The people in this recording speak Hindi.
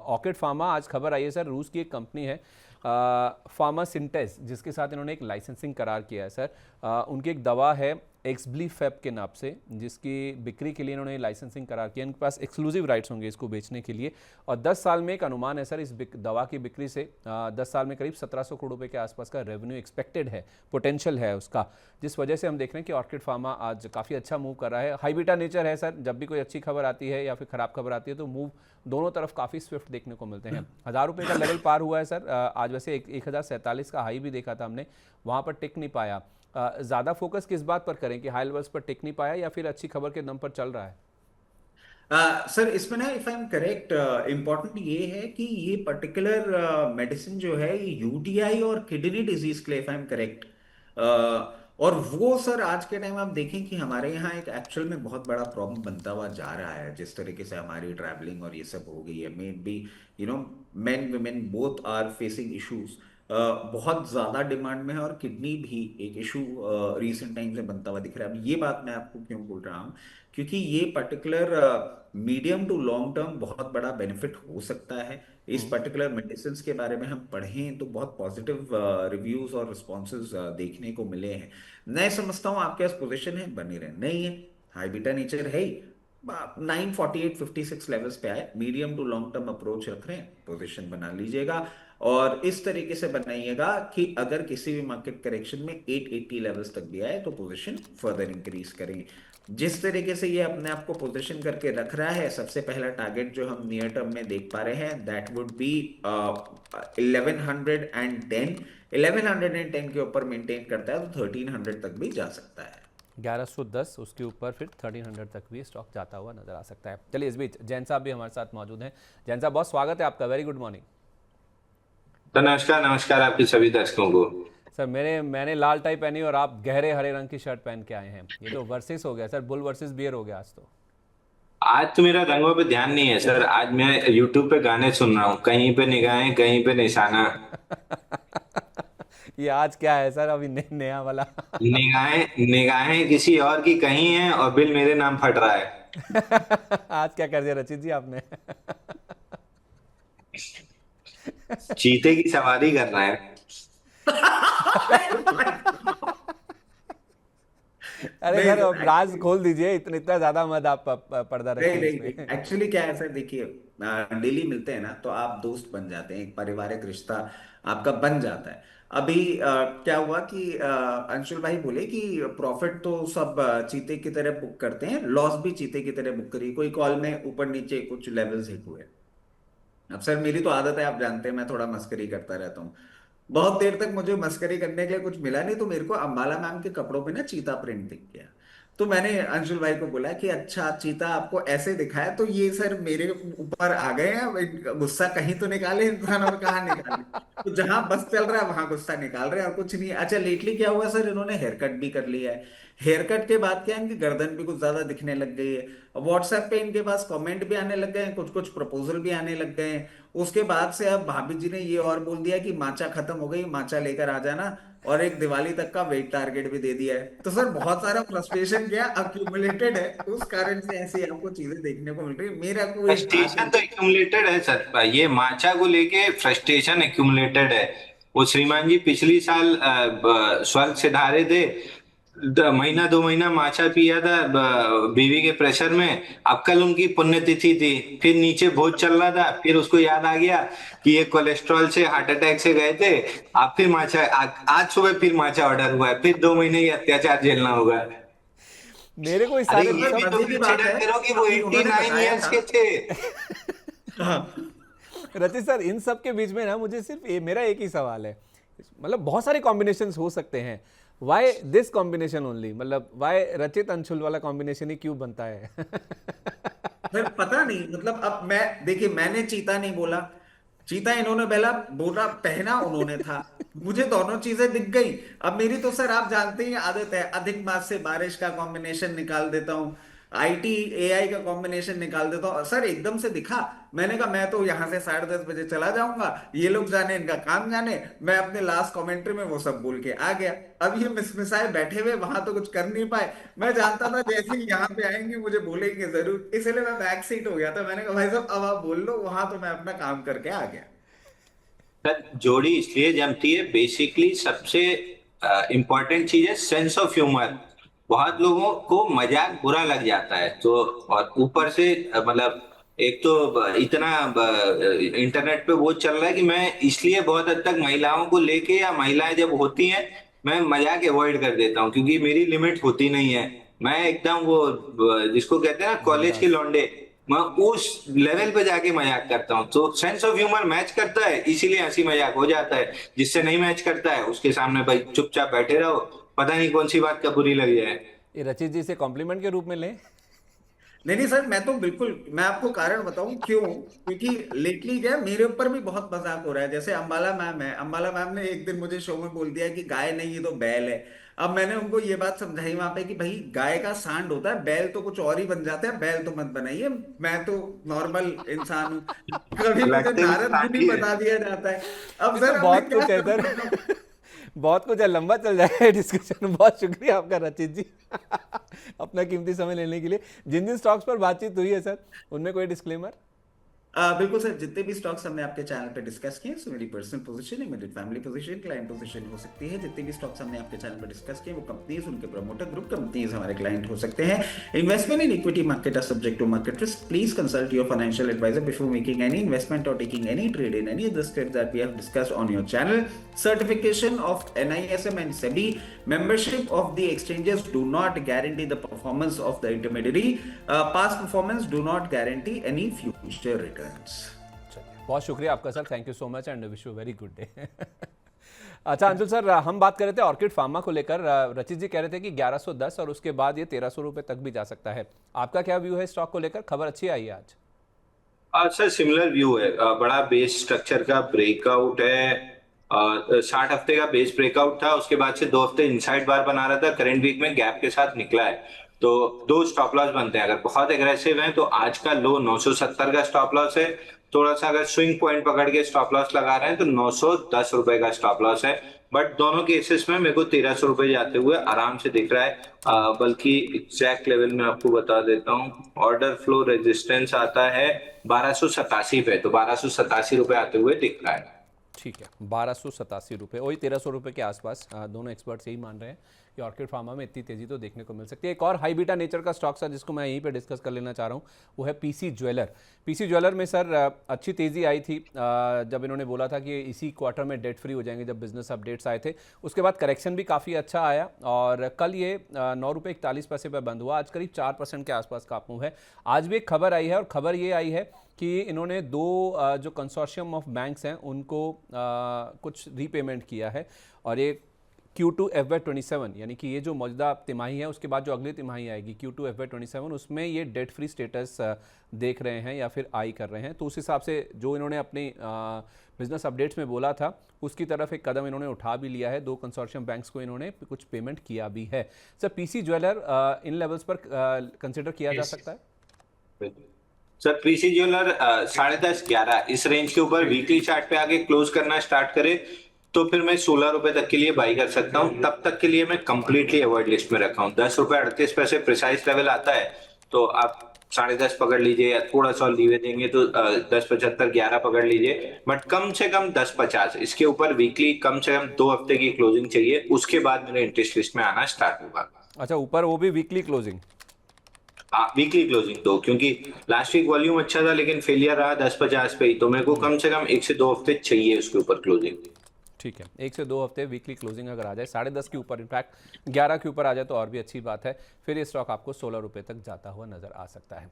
ऑर्किड फार्मा, आज खबर आई है सर, रूस की एक कंपनी है फार्मा सिंटेस, जिसके साथ इन्होंने एक लाइसेंसिंग करार किया है सर। उनकी एक दवा है एक्सब्लीफेप के नाम से, जिसकी बिक्री के लिए इन्होंने लाइसेंसिंग करार किया। इनके पास एक्सक्लूसिव राइट्स होंगे इसको बेचने के लिए, और 10 साल में एक अनुमान है सर इस दवा की बिक्री से 10 साल में करीब 1700 करोड़ रुपए के आसपास का रेवेन्यू एक्सपेक्टेड है, पोटेंशियल है उसका, जिस वजह से हम देख रहे हैं कि ऑर्किड फार्मा आज काफ़ी अच्छा मूव कर रहा है। हाई बीटा नेचर है सर, जब भी कोई अच्छी खबर आती है या फिर खराब खबर आती है तो मूव दोनों तरफ काफ़ी स्विफ्ट देखने को मिलते हैं। 1000 रुपये का लेवल पार हुआ है सर आज, वैसे 1047 का हाई भी देखा था हमने, वहाँ पर टिक नहीं पाया। ज़्यादा फोकस किस बात पर करें कि हाई लेवल्स पर टिक नहीं पाया या फिर अच्छी खबर के दम पर चल रहा है? सर इसमें ना, if I am correct, important ये है कि ये पर्टिकुलर मेडिसिन जो है ये यूटीआई और किडनी डिजीज के लिए, इफ आई एम करेक्ट, और वो सर आज के टाइम आप देखें कि हमारे यहाँ एक एक्चुअल में बहुत बड़ा प्रॉब्लम बनता हुआ जा रहा है। जिस तरीके से हमारी ट्रैवलिंग और ये सब हो गई है, maybe you know men women both are facing issues, बहुत ज्यादा डिमांड में है, और किडनी भी एक इशू रिसेंट टाइम से बनता हुआ दिख रहा है। अब ये बात मैं आपको क्यों बोल रहा हूँ, क्योंकि ये particular medium to long term बहुत बड़ा बेनिफिट हो सकता है। इस हम्म। पर्टिकुलर मेडिसिन के बारे में हम पढ़ें तो बहुत पॉजिटिव रिव्यूज और रिस्पॉन्सेज देखने को मिले हैं। मैं समझता हूँ आपके पास पोजीशन है, बनी रहे, नहीं है हाई बीटा नेचर है ही, 948-56 लेवल्स पे आए, medium to long term approach रख रहे हैं, पोजीशन बना लीजिएगा। और इस तरीके से बनाइएगा कि अगर किसी भी मार्केट करेक्शन में 880 लेवल्स तक भी आए तो पोजीशन फर्दर इंक्रीज करें। जिस तरीके से ये अपने आप को पोजीशन करके रख रहा है, सबसे पहला टारगेट जो हम नियर टर्म में देख पा रहे हैं, दैट वुड बी 1110। 1110 के ऊपर मेंटेन करता है तो 1300 तक भी जा सकता है। 1110, उसके ऊपर फिर 1300 तक भी स्टॉक जाता हुआ नजर आ सकता है। चलिए, इस बीच जैन साहब भी हमारे साथ मौजूद हैं। जैन साहब, बहुत स्वागत है आपका, वेरी गुड मॉर्निंग। तो नमस्कार नमस्कार आपके सभी दर्शकों को। सर मैंने लाल टाई पहनी और आप गहरे हरे रंग की शर्ट पहन के आए हैं, ये तो वर्सेस हो गया सर, बुल वर्सेस बियर हो गया आज तो। आज तो मेरा रंगों पे ध्यान नहीं है सर, आज मैं यूट्यूब पे गाने सुन रहा हूँ, कहीं पे निगाहें कहीं पे निशाना। ये आज क्या है सर, अभी नया वाला? निगाहें निगाहें किसी और की कहीं हैं और बिल मेरे नाम फट रहा है। आज क्या कर दिया रचित जी आपने? चीते की सवारी कर रहा है। अरे नहीं सर, अब राज खोल दीजिए, इतना इतना ज्यादा मत आप पर्दा नहीं रखिए नहीं इसमें। एक्चुअली क्या है सर, देखिए, डेली मिलते हैं ना तो आप दोस्त बन जाते हैं, एक पारिवारिक रिश्ता आपका बन जाता है। अभी क्या हुआ कि अंशुल भाई बोले कि प्रॉफिट तो सब चीते की तरह बुक करते हैं, लॉस भी चीते की तरह बुक करिए, कोई कॉल में ऊपर नीचे कुछ लेवल्स हिट हुए। अब सर मेरी तो आदत है, आप जानते हैं मैं थोड़ा मस्करी करता रहता हूँ। बहुत देर तक मुझे मस्करी करने के लिए कुछ मिला नहीं, तो मेरे को अंबाला मैम के कपड़ों पे ना चीता प्रिंट दिख गया। तो मैंने अंशुल भाई को बोला कि अच्छा, चीता आपको ऐसे दिखा है तो ये सर मेरे ऊपर आ गए हैं, अब गुस्सा कहीं तो निकाले इंसान, और कहाँ निकाले। तो जहां बस चल रहा है वहां गुस्सा निकाल रहे हैं और कुछ नहीं। अच्छा, लेटली क्या हुआ सर, इन्होंने हेयर कट भी कर लिया है। हेयर कट के बाद क्या है, इनकी गर्दन भी कुछ ज्यादा दिखने लग गई है। व्हाट्सएप पे इनके पास कमेंट भी आने लग गए हैं, कुछ कुछ प्रपोजल भी आने लग गए हैं। उसके बाद से अब भाभी जी ने ये और बोल दिया कि माचा खत्म हो गई, माचा लेकर आ जाना, और एक दिवाली तक का वेट टारगेट भी दे दिया है। तो सर बहुत सारा फ्रस्ट्रेशन क्या अक्यूमुलेटेड है, उस कारण से ऐसी आपको चीजें देखने को मिल रही है। मेरा कोई खास फ्रस्ट्रेशन तो एक्यूमुलेटेड है सर, ये माचा को लेके फ्रस्ट्रेशन एक्यूमुलेटेड है। वो श्रीमान जी पिछली साल स्वर्ग से ढारे थे, महीना 2 महीना माचा पिया था बीवी के प्रेशर में। अब कल उनकी पुण्यतिथि थी, फिर नीचे भोज चल रहा था, फिर उसको याद आ गया कि ये कोलेस्ट्रॉल से हार्ट अटैक से गए थे। अब फिर माचा, आज सुबह फिर माचा ऑर्डर हुआ है, फिर 2 महीने ये अत्याचार झेलना होगा। मेरे को इस अरे सारे ये सर भी सब तो मजे की बात कंसिडर है करो कि वो कि उन्होंने 89 बताया इयर्स था। के थे। हाँ। रचित सर, इन सब के बीच में ना मुझे सिर्फ मेरा एक ही सवाल है, मतलब बहुत सारे कॉम्बिनेशंस हो सकते हैं, वाई दिस कॉम्बिनेशन ओनली, मतलब वाई रचित अंशुल वाला कॉम्बिनेशन ही क्यों बनता है? सर पता नहीं, मतलब अब मैं, देखिए, मैंने चीता नहीं बोला, चीता इन्होंने पहला बोला, पहना उन्होंने था, मुझे दोनों चीजें दिख गई। अब मेरी तो सर आप जानते ही आदत है, अधिक मास से बारिश का कॉम्बिनेशन निकाल देता हूं। IT AI का कॉम्बिनेशन निकाल देता हूँ सर, एकदम से दिखा। मैंने कहा मैं तो यहाँ से 10:30 बजे चला जाऊंगा, ये लोग जाने इनका काम जाने, मैं अपने लास्ट कमेंट्री में वो सब बोल के आ गया। अब ये मिसमिसाए बैठे हुए वहां तो कुछ कर नहीं पाए। मैं जानता था जैसे ही यहाँ पे आएंगे मुझे बोलेंगे जरूर, इसलिए मैं बैक सीट हो गया था। मैंने कहा भाई साहब अब आप बोल लो, वहां तो मैं अपना काम करके आ गया। सर जोड़ी इसलिए जमती है, बेसिकली सबसे इम्पोर्टेंट चीज है सेंस ऑफ ह्यूमर। बहुत लोगों को मजाक बुरा लग जाता है, तो और ऊपर से मतलब एक तो इतना इंटरनेट पे वो चल रहा है कि मैं इसलिए बहुत हद तक महिलाओं को लेके, या महिलाएं जब होती हैं, मैं मजाक अवॉइड कर देता हूँ क्योंकि मेरी लिमिट होती नहीं है। मैं एकदम वो जिसको कहते हैं ना कॉलेज के बिंदास। लौंडे, मैं उस लेवल पे जाके मजाक करता हूँ। तो सेंस ऑफ ह्यूमर मैच करता है इसीलिए हंसी मजाक हो जाता है। जिससे नहीं मैच करता है उसके सामने भाई चुपचाप बैठे रहो, पता नहीं कौन सी बात का बुरी लग जाए। ये रचित जी से कॉम्प्लीमेंट के रूप में लें। नहीं नहीं सर, मैं तो बिल्कुल, मैं आपको कारण बताऊं क्यों। क्योंकि लेटली क्या है, मेरे ऊपर भी बहुत मजाक हो रहा है। जैसे अंबाला मैम है, अंबाला मैम ने एक दिन मुझे शो में बोल दिया कि गाय नहीं ये तो बैल है। अब मैंने उनको ये बात समझाई वहां पे कि भाई गाय का सांड होता है, बैल तो कुछ और ही बन जाता है, बैल तो मत बनाइए, मैं तो नॉर्मल इंसान हूँ। कभी मुझे लगते भी नारद मुनि शादी है। बता दिया जाता है। अब ये तो सर अब मैं बहुत क्या कुछ है करूं सर। बताओ। बहुत कुछ है, लंबा चल जाएगा डिस्कशन। बहुत शुक्रिया आपका रचित जी अपना कीमती समय लेने के लिए। जिन जिन स्टॉक्स पर बातचीत हुई है सर, उनमें कोई डिस्क्लेमर? बिल्कुल सर, जितने भी स्टॉक्स हमने आपके चैनल पे डिस्कस किए, सो मेरी personal position, immediate family position, client position हो सकती है। जितने भी स्टॉक्स हमने आपके चैनल पे डिस्कस किए वो कंपनीज, उनके प्रमोटर ग्रुप कंपनीज हमारे क्लाइंट हो सकते हैं। Investment in equity market are subject to market risk. Please consult your financial advisor before making any investment or taking any trade in any of the states that we have discussed on your channel. Certification of NISM and SEBI membership of the exchanges do not guarantee the performance of the intermediary. Past performance do not guarantee any future returns. चलिए, बहुत शुक्रिया आपका sir, thank you so much and wish you very good day. अच्छा अंशुल सर, हम बात कर रहे थे ऑर्किड फार्मा को लेकर। रचित जी कह रहे थे कि 1110 और उसके बाद ये 1300 रुपए तक भी जा सकता है। आपका क्या व्यू है स्टॉक को लेकर? खबर अच्छी आई है आज। सर सिमिलर व्यू है। बड़ा बेस स्ट्रक्चर का ब्रेकआउट है। 60 हफ्ते का बेस ब्रेकआउट था, उसके बाद से 2 हफ्ते इनसाइड बार बना रहा था, करंट वीक में गैप के साथ निकला है। तो 2 स्टॉप लॉस बनते हैं। अगर बहुत एग्रेसिव हैं तो आज का लो 970 का स्टॉप लॉस है। थोड़ा सा अगर स्विंग पॉइंट पकड़ के स्टॉप लॉस लगा रहे हैं तो 910 रुपए का स्टॉप लॉस है। बट दोनों केसेस में मेरे को 1300 रुपए जाते हुए आराम से दिख रहा है। बल्कि एग्जैक्ट लेवल में आपको बता देता हूँ। ऑर्डर फ्लो रेजिस्टेंस आता है 1287 पे, तो 1287 रुपए आते हुए दिख रहा है। ठीक है, 1287 रुपये, वही 1300 रुपये के आसपास। दोनों एक्सपर्ट्स यही मान रहे हैं कि ऑर्किड फार्मा में इतनी तेजी तो देखने को मिल सकती है। एक और हाई बीटा नेचर का स्टॉक सर जिसको मैं यहीं पे डिस्कस कर लेना चाह रहा हूँ, वो है पीसी ज्वेलर। पीसी ज्वेलर में सर अच्छी तेज़ी आई थी जब इन्होंने बोला था कि इसी क्वार्टर में डेट फ्री हो जाएंगे, जब बिजनेस अपडेट्स आए थे। उसके बाद करेक्शन भी काफ़ी अच्छा आया और कल ये 9.41 रुपये पर बंद हुआ। आज करीब 4% के आसपास का अप मूव है। आज भी एक खबर आई है और खबर ये आई है कि इन्होंने दो जो कंसोर्शियम ऑफ बैंक्स हैं उनको कुछ रीपेमेंट किया है और ये Q2 FY27 यानी कि ये जो मौजूदा तिमाही है उसके बाद जो अगली तिमाही आएगी Q2 FY27, उसमें ये डेट फ्री स्टेटस देख रहे हैं या फिर आई कर रहे हैं। तो उस हिसाब से जो इन्होंने अपनी बिजनेस अपडेट्स में बोला था उसकी तरफ एक कदम इन्होंने उठा भी लिया है। दो कंसोर्शियम बैंक्स को इन्होंने कुछ पेमेंट किया भी है। सर पीसी ज्वेलर इन लेवल्स पर कंसिडर किया जा सकता है? सर पीसी ज्वेलर 10:30 11 इस रेंज के ऊपर वीकली चार्ट पे आगे क्लोज करना स्टार्ट करे तो फिर मैं 16 रुपए तक के लिए बाई कर सकता हूँ। तब तक के लिए मैं कंप्लीटली अवॉइड लिस्ट में रखा हूँ। 10.38 रुपए प्रिसाइज लेवल आता है, तो आप 10:30 पकड़ लीजिए या थोड़ा सा लीवे देंगे तो 10.75 11 पकड़ लीजिए। बट कम से कम 10.50 इसके ऊपर वीकली कम से कम 2 हफ्ते की क्लोजिंग चाहिए, उसके बाद मेरे इंटरेस्ट लिस्ट में आना स्टार्ट होगा। अच्छा, ऊपर वो भी वीकली क्लोजिंग? वीकली क्लोजिंग दो, क्योंकि लास्ट वीक वॉल्यूम अच्छा था लेकिन फेलियर रहा 10.50 पे ही, तो मेरे को कम से कम 1 से 2 हफ्ते चाहिए उसके ऊपर क्लोजिंग। ठीक है, 1 से 2 हफ्ते वीकली क्लोजिंग अगर आ जाए 10.5 के ऊपर, इनफैक्ट 11 के ऊपर आ जाए तो और भी अच्छी बात है। फिर ये स्टॉक आपको 16 रुपये तक जाता हुआ नजर आ सकता है।